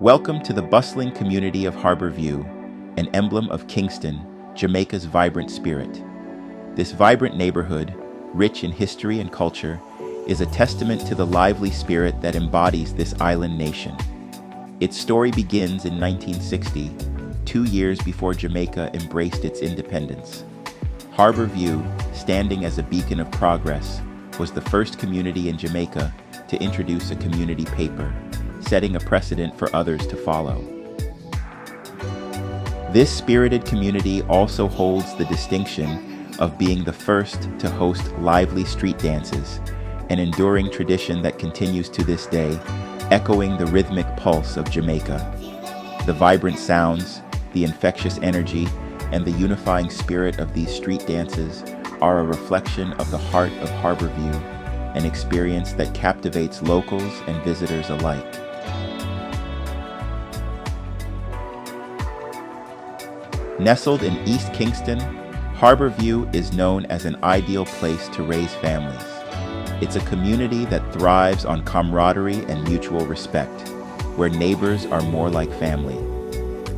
Welcome to the bustling community of Harbour View, an emblem of Kingston, Jamaica's vibrant spirit. This vibrant neighborhood, rich in history and culture, is a testament to the lively spirit that embodies this island nation. Its story begins in 1960, 2 years before Jamaica embraced its independence. Harbour View, standing as a beacon of progress, was the first community in Jamaica to introduce a community paper, setting a precedent for others to follow. This spirited community also holds the distinction of being the first to host lively street dances, an enduring tradition that continues to this day, echoing the rhythmic pulse of Jamaica. The vibrant sounds, the infectious energy, and the unifying spirit of these street dances are a reflection of the heart of Harbour View, an experience that captivates locals and visitors alike. Nestled in East Kingston, Harbour View is known as an ideal place to raise families. It's a community that thrives on camaraderie and mutual respect, where neighbors are more like family.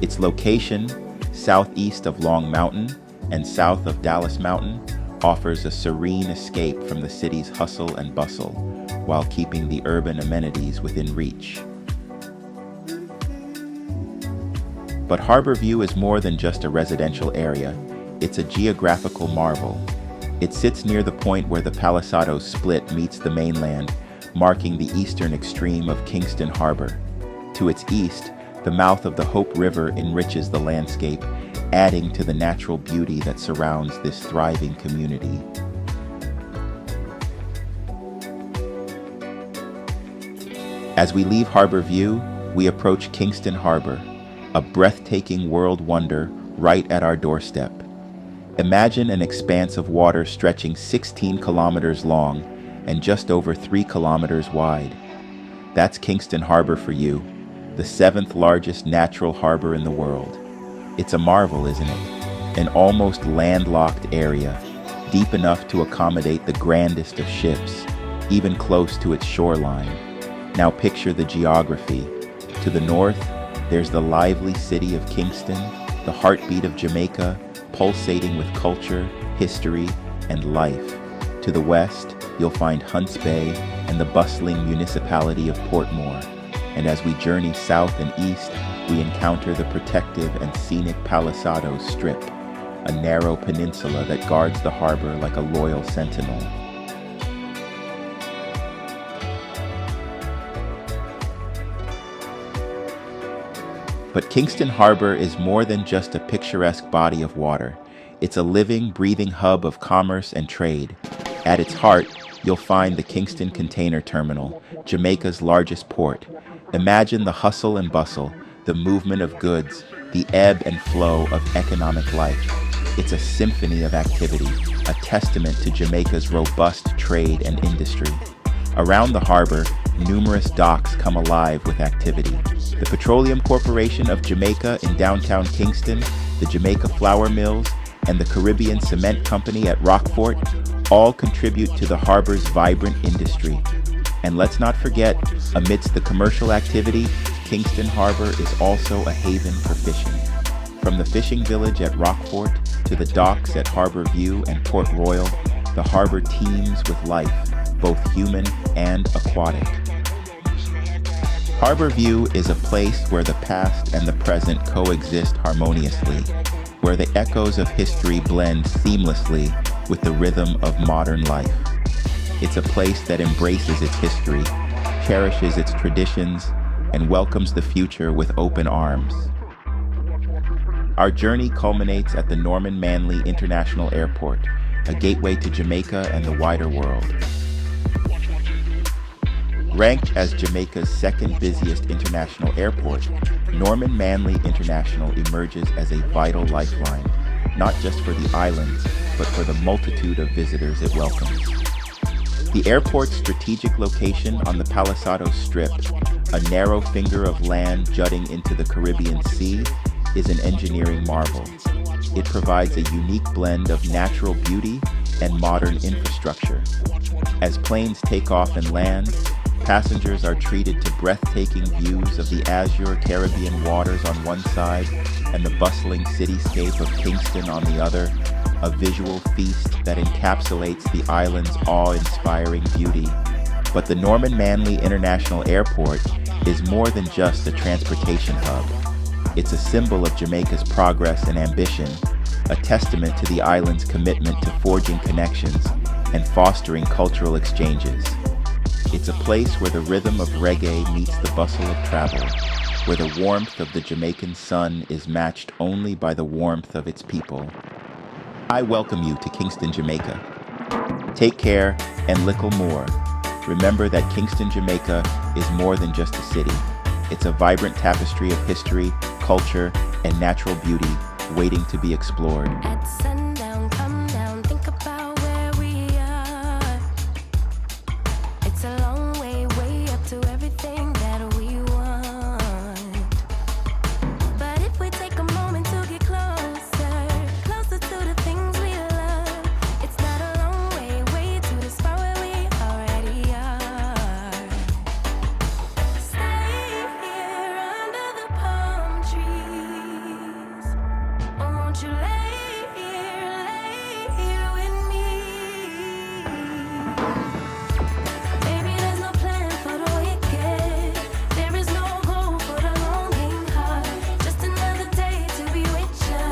Its location, southeast of Long Mountain and south of Dallas Mountain, offers a serene escape from the city's hustle and bustle, while keeping the urban amenities within reach. But Harbour View is more than just a residential area. It's a geographical marvel. It sits near the point where the Palisadoes split meets the mainland, marking the eastern extreme of Kingston Harbor. To its east, the mouth of the Hope River enriches the landscape, adding to the natural beauty that surrounds this thriving community. As we leave Harbour View, we approach Kingston Harbor, a breathtaking world wonder right at our doorstep. Imagine an expanse of water stretching 16 kilometers long and just over 3 kilometers wide. That's Kingston Harbor for you, the 7th largest natural harbor in the world. It's a marvel, isn't it? An almost landlocked area, deep enough to accommodate the grandest of ships, even close to its shoreline. Now picture the geography. To the north, there's the lively city of Kingston, the heartbeat of Jamaica, pulsating with culture, history, and life. To the west, you'll find Hunts Bay and the bustling municipality of Portmore. And as we journey south and east, we encounter the protective and scenic Palisadoes Strip, a narrow peninsula that guards the harbor like a loyal sentinel. But Kingston Harbor is more than just a picturesque body of water. It's a living, breathing hub of commerce and trade. At its heart, you'll find the Kingston Container Terminal, Jamaica's largest port. Imagine the hustle and bustle, the movement of goods, the ebb and flow of economic life. It's a symphony of activity, a testament to Jamaica's robust trade and industry. Around the harbor, numerous docks come alive with activity. The Petroleum Corporation of Jamaica in downtown Kingston, the Jamaica Flour Mills, and the Caribbean Cement Company at Rockfort all contribute to the harbor's vibrant industry. And let's not forget, amidst the commercial activity, Kingston Harbor is also a haven for fishing. From the fishing village at Rockfort to the docks at Harbour View and Port Royal, the harbor teems with life, both human and aquatic. Harbour View is a place where the past and the present coexist harmoniously, where the echoes of history blend seamlessly with the rhythm of modern life. It's a place that embraces its history, cherishes its traditions, and welcomes the future with open arms. Our journey culminates at the Norman Manley International Airport, a gateway to Jamaica and the wider world. Ranked as Jamaica's second busiest international airport, Norman Manley International emerges as a vital lifeline, not just for the islands, but for the multitude of visitors it welcomes. The airport's strategic location on the Palisadoes Strip, a narrow finger of land jutting into the Caribbean Sea, is an engineering marvel. It provides a unique blend of natural beauty and modern infrastructure. As planes take off and land, Passengers are treated to breathtaking views of the azure Caribbean waters on one side and the bustling cityscape of Kingston on the other, a visual feast that encapsulates the island's awe-inspiring beauty. But the Norman Manley International Airport is more than just a transportation hub. It's a symbol of Jamaica's progress and ambition, a testament to the island's commitment to forging connections and fostering cultural exchanges. It's a place where the rhythm of reggae meets the bustle of travel, where the warmth of the Jamaican sun is matched only by the warmth of its people. I welcome you to Kingston, Jamaica. Take care and little more. Remember that Kingston, Jamaica is more than just a city. It's a vibrant tapestry of history, culture, and natural beauty waiting to be explored. At sundown, come down, think about where we are. It's a long way, way up to everything that we want. But if we take a moment to get closer, closer to the things we love, it's not a long way, way to the spot where we already are. Stay here under the palm trees. Won't you lay here with me? Baby, there's no plan for the wicked. There is no goal for the longing heart. Just another day to be with ya.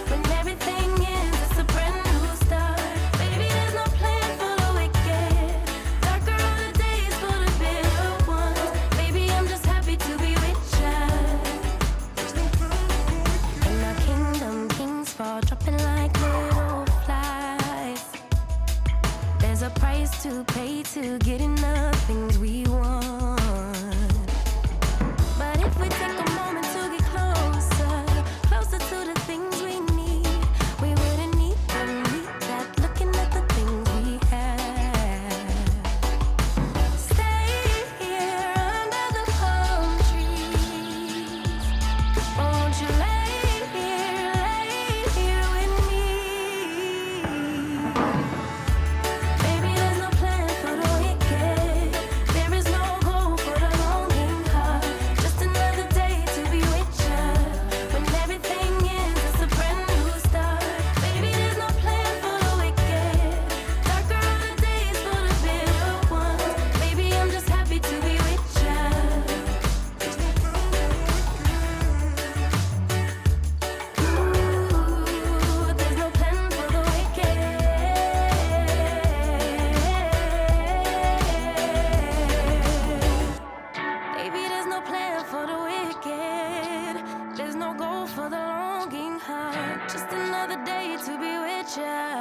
When everything ends, it's a brand new start. Baby, there's no plan for the wicked. Darker are the days for the bitter ones. Baby, I'm just happy to be with ya. In our kingdom, kings fall, dropping like little flies. There's a price to pay to get the things we want. But if we take a moment to get closer, closer to the things we need, we wouldn't need that looking at the things we have. Stay here under the palm trees. Won't you lay here with me? Baby, there's no plan for the wicked. There is no goal for the longing heart. Just another day to be with ya. When everything ends, it's a brand new start. Baby, there's no plan for the wicked. Darker are the days for the bitter ones. Baby, I'm just happy to be with ya. Ooh, there's no plan for the wicked. Baby, there's no plan for the wicked. There's no goal for the longing heart. Just another day to be with ya.